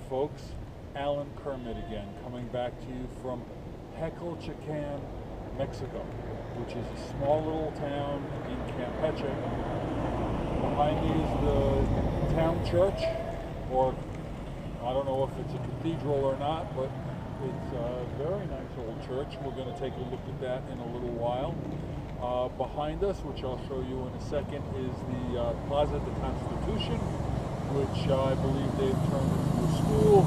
folks. Alan Kermit again, coming back to you from Hecelchakan, Mexico, which is a small little town in Campeche. Behind me is the town church, or I don't know if it's a cathedral or not, but it's a very nice old church. We're going to take a look at that in a little while. Behind us, which I'll show you in a second, is the Plaza de Constitution, which I believe they've turned into a school.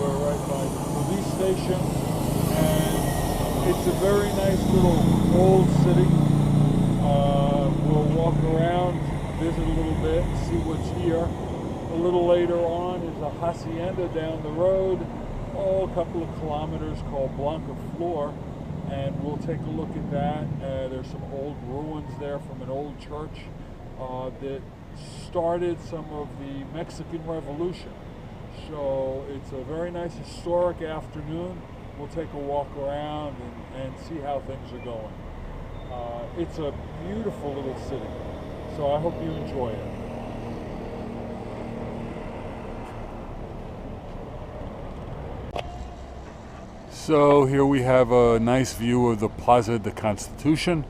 We're right by the police station, and it's a very nice little old city. We'll walk around, visit a little bit, see what's here. A little later on is a hacienda down the road, a couple of kilometers, called Blanca Flor, and we'll take a look at that. There's some old ruins there from an old church that started some of the Mexican Revolution. So it's a very nice historic afternoon. We'll take a walk around and see how things are going. It's a beautiful little city, so I hope you enjoy it. So here we have a nice view of the Plaza de Constitution.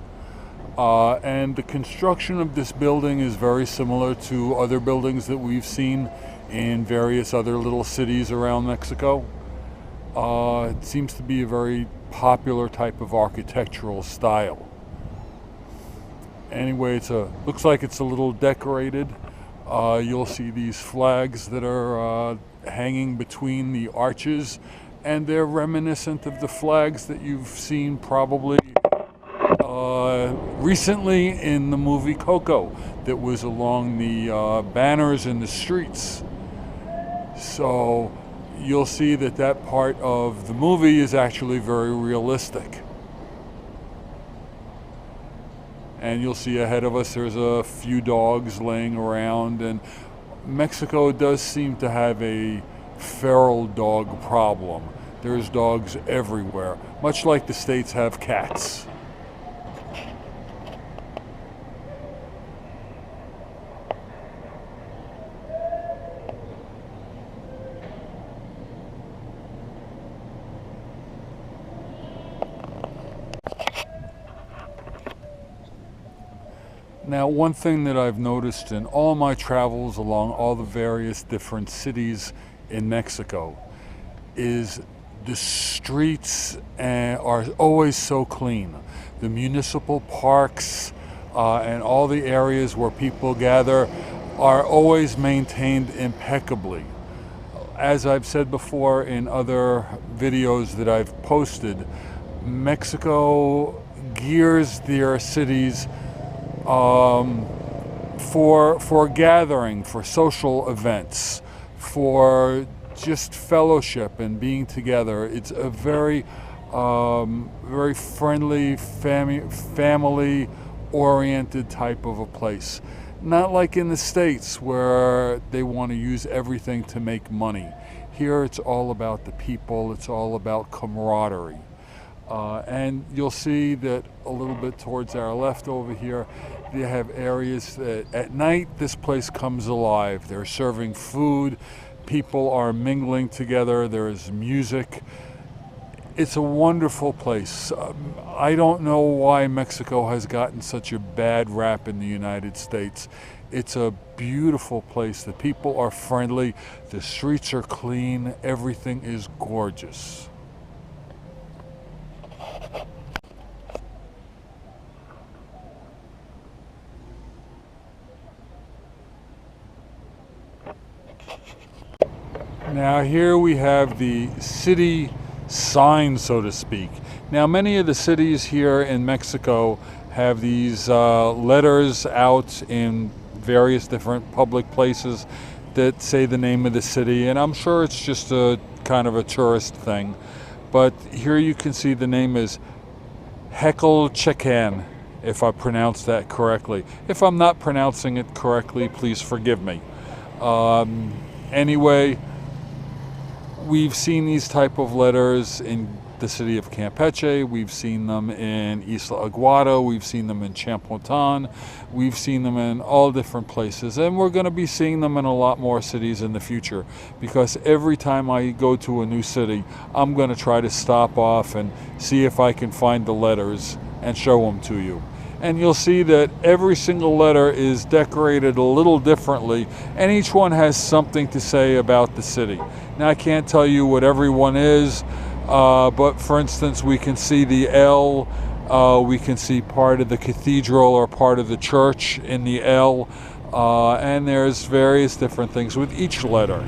And the construction of this building is very similar to other buildings that we've seen in various other little cities around Mexico. It seems to be a very popular type of architectural style. Anyway, looks like it's a little decorated. You'll see these flags that are hanging between the arches, and they're reminiscent of the flags that you've seen probably recently in the movie Coco, that was along the banners in the streets. So you'll see that part of the movie is actually very realistic. And you'll see ahead of us there's a few dogs laying around, and Mexico does seem to have a feral dog problem. There's dogs everywhere, much like the States have cats. Now, one thing that I've noticed in all my travels along all the various different cities in Mexico is the streets are always so clean. The municipal parks and all the areas where people gather are always maintained impeccably. As I've said before in other videos that I've posted, Mexico gears their cities for gathering, for social events, for just fellowship and being together. It's a very very friendly, family-oriented type of a place. Not like in the States where they want to use everything to make money. Here it's all about the people, it's all about camaraderie. And you'll see that a little bit towards our left over here, they have areas that at night this place comes alive. They're serving food, people are mingling together, there's music. It's a wonderful place. I don't know why Mexico has gotten such a bad rap in the United States. It's a beautiful place. The people are friendly, the streets are clean, everything is gorgeous. Now here we have the city sign, so to speak. Now many of the cities here in Mexico have these letters out in various different public places that say the name of the city, and I'm sure it's just a kind of a tourist thing. But here you can see the name is Hecelchakan, if I pronounced that correctly. If I'm not pronouncing it correctly, please forgive me. Anyway, we've seen these type of letters in the city of Campeche. We've seen them in Isla Aguada. We've seen them in Champotan. We've seen them in all different places. And we're going to be seeing them in a lot more cities in the future, because every time I go to a new city, I'm going to try to stop off and see if I can find the letters and show them to you. And you'll see that every single letter is decorated a little differently, and each one has something to say about the city. Now, I can't tell you what every one is, but for instance, we can see the L, we can see part of the cathedral or part of the church in the L, and there's various different things with each letter.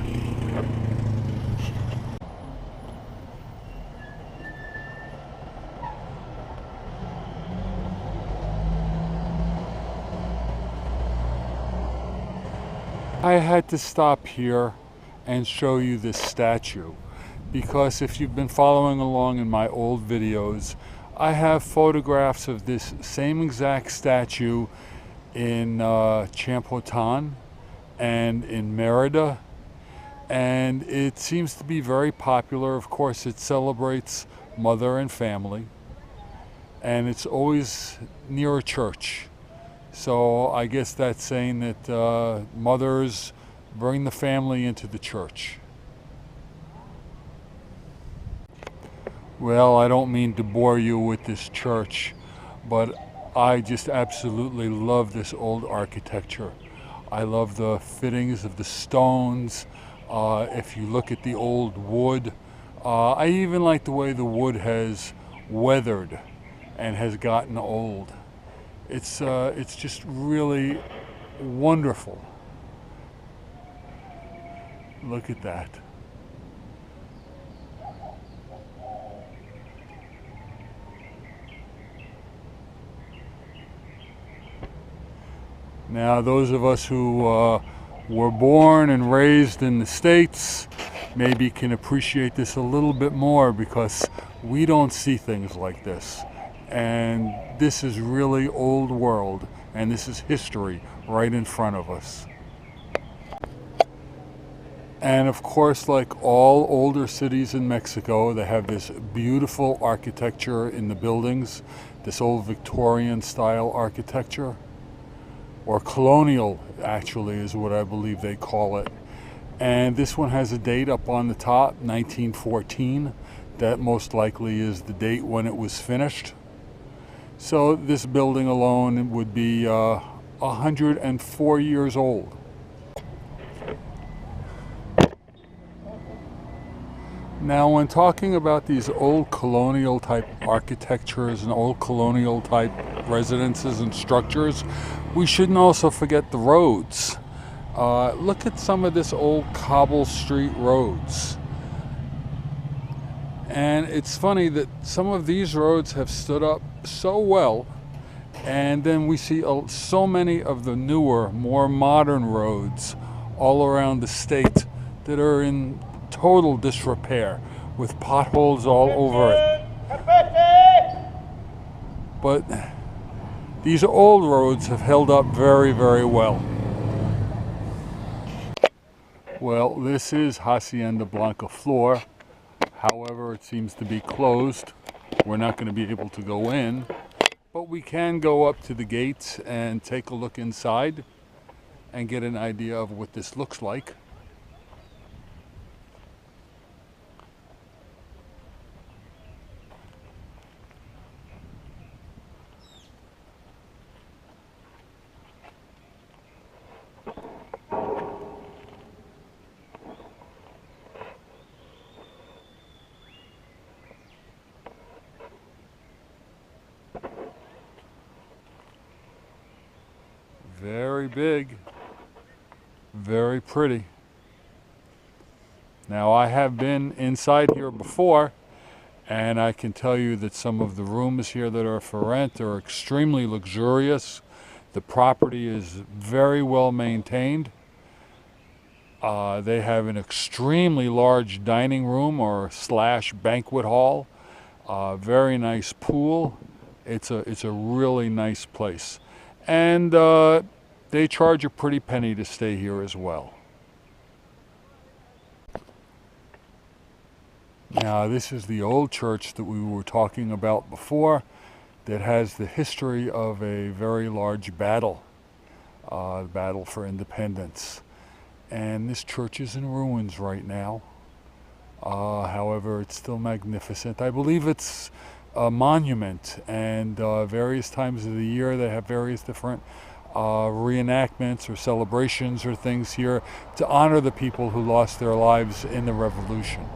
I had to stop here and show you this statue, because if you've been following along in my old videos, I have photographs of this same exact statue in Champotan and in Merida, and it seems to be very popular. Of course, it celebrates mother and family, and it's always near a church. So I guess that's saying that mothers bring the family into the church. Well, I don't mean to bore you with this church, but I just absolutely love this old architecture. I love the fittings of the stones. If you look at the old wood, I even like the way the wood has weathered and has gotten old. It's just really wonderful. Look at that. Now, those of us who were born and raised in the States maybe can appreciate this a little bit more, because we don't see things like this. And this is really old world, and this is history right in front of us. And of course, like all older cities in Mexico, they have this beautiful architecture in the buildings, this old Victorian style architecture, or colonial actually is what I believe they call it. And this one has a date up on the top, 1914. That most likely is the date when it was finished. So this building alone would be 104 years old. Now, when talking about these old colonial type architectures and old colonial type residences and structures, we shouldn't also forget the roads. Look at some of this old cobble street roads. And it's funny that some of these roads have stood up so well, and then we see so many of the newer, more modern roads all around the state that are in total disrepair with potholes all over it. But these old roads have held up very, very well. Well, this is Hacienda Blanca floor. However, it seems to be closed. We're not going to be able to go in, but we can go up to the gates and take a look inside and get an idea of what this looks like. Very big, very pretty. Now, I have been inside here before, and I can tell you that some of the rooms here that are for rent are extremely luxurious. The property is very well maintained. They have an extremely large dining room or slash banquet hall. Very nice pool. It's a really nice place. And they charge a pretty penny to stay here as well. Now, this is the old church that we were talking about before that has the history of a very large battle, the battle for independence. And this church is in ruins right now. However, it's still magnificent. I believe it's a monument, and various times of the year they have various different reenactments or celebrations or things here to honor the people who lost their lives in the revolution.